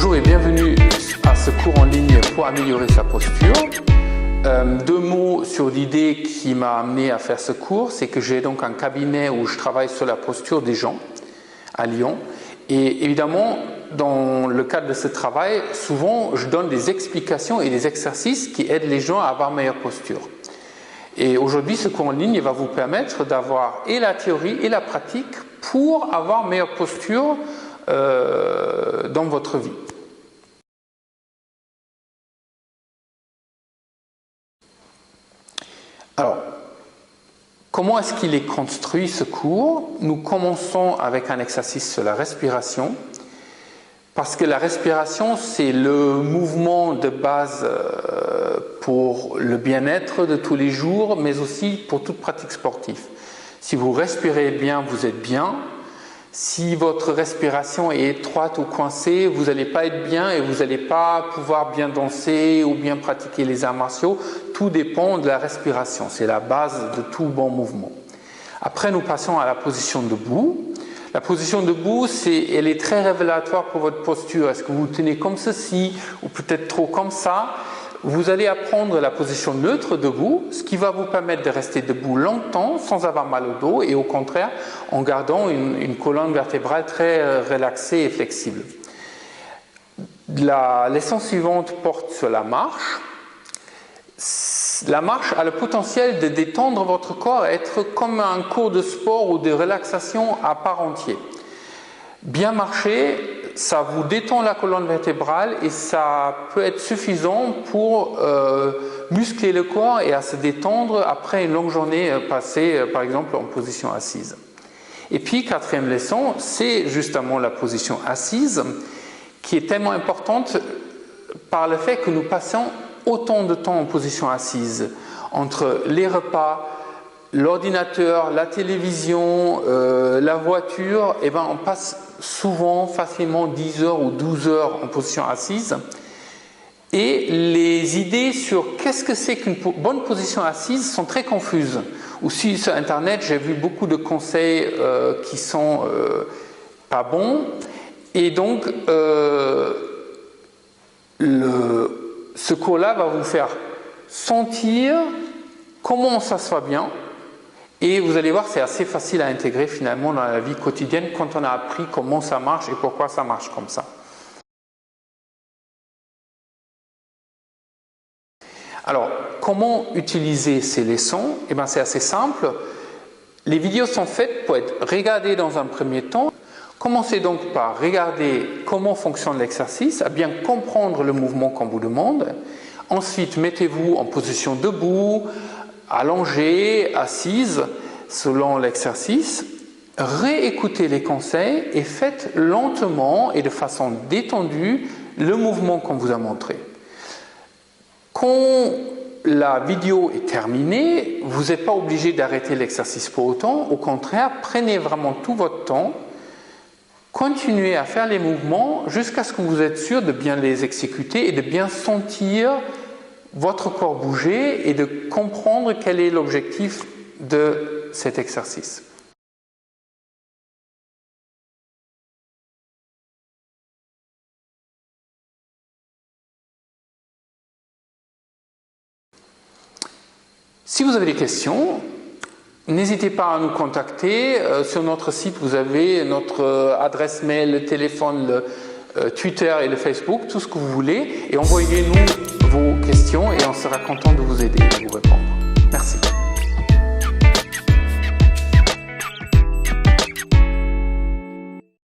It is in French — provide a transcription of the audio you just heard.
Bonjour et bienvenue à ce cours en ligne pour améliorer sa posture. Deux mots sur l'idée qui m'a amené à faire ce cours, c'est que j'ai donc un cabinet où je travaille sur la posture des gens à Lyon. Et évidemment, dans le cadre de ce travail, souvent je donne des explications et des exercices qui aident les gens à avoir meilleure posture. Et aujourd'hui, ce cours en ligne va vous permettre d'avoir et la théorie et la pratique pour avoir meilleure posture dans votre vie. Alors, comment est-ce qu'il est construit ce cours? Nous commençons avec un exercice sur la respiration, parce que la respiration, c'est le mouvement de base pour le bien-être de tous les jours, mais aussi pour toute pratique sportive. Si vous respirez bien, vous êtes bien. Si votre respiration est étroite ou coincée, vous n'allez pas être bien et vous n'allez pas pouvoir bien danser ou bien pratiquer les arts martiaux. Tout dépend de la respiration, c'est la base de tout bon mouvement. Après, nous passons à la position debout. La position debout, elle est très révélatoire pour votre posture. Est-ce que vous tenez comme ceci ou peut-être trop comme ça? Vous allez apprendre la position neutre debout, ce qui va vous permettre de rester debout longtemps sans avoir mal au dos et au contraire en gardant une colonne vertébrale très relaxée et flexible. La leçon suivante porte sur la marche. La marche a le potentiel de détendre votre corps et être comme un cours de sport ou de relaxation à part entière. Bien marcher, ça vous détend la colonne vertébrale et ça peut être suffisant pour muscler le corps et à se détendre après une longue journée passée par exemple en position assise. Et puis quatrième leçon, c'est justement la position assise qui est tellement importante par le fait que nous passons autant de temps en position assise entre les repas, l'ordinateur, la télévision, la voiture, et on passe souvent facilement 10 heures ou 12 heures en position assise. Et les idées sur qu'est-ce que c'est qu'une bonne position assise sont très confuses. Aussi sur Internet, j'ai vu beaucoup de conseils qui sont pas bons. Et donc, ce cours-là va vous faire sentir comment on s'assoit bien. Et vous allez voir, c'est assez facile à intégrer finalement dans la vie quotidienne quand on a appris comment ça marche et pourquoi ça marche comme ça. Alors, comment utiliser ces leçons? C'est assez simple. Les vidéos sont faites pour être regardées dans un premier temps. Commencez donc par regarder comment fonctionne l'exercice, à bien comprendre le mouvement qu'on vous demande. Ensuite, mettez-vous en position debout, allongée, assise, selon l'exercice. Réécoutez les conseils et faites lentement et de façon détendue le mouvement qu'on vous a montré. Quand la vidéo est terminée, vous n'êtes pas obligé d'arrêter l'exercice pour autant. Au contraire, prenez vraiment tout votre temps. Continuez à faire les mouvements jusqu'à ce que vous êtes sûr de bien les exécuter et de bien sentir votre corps bouger et de comprendre quel est l'objectif de cet exercice. Si vous avez des questions, n'hésitez pas à nous contacter. Sur notre site, vous avez notre adresse mail, le téléphone, le Twitter et le Facebook, tout ce que vous voulez. Et envoyez-nous vos questions et on sera content de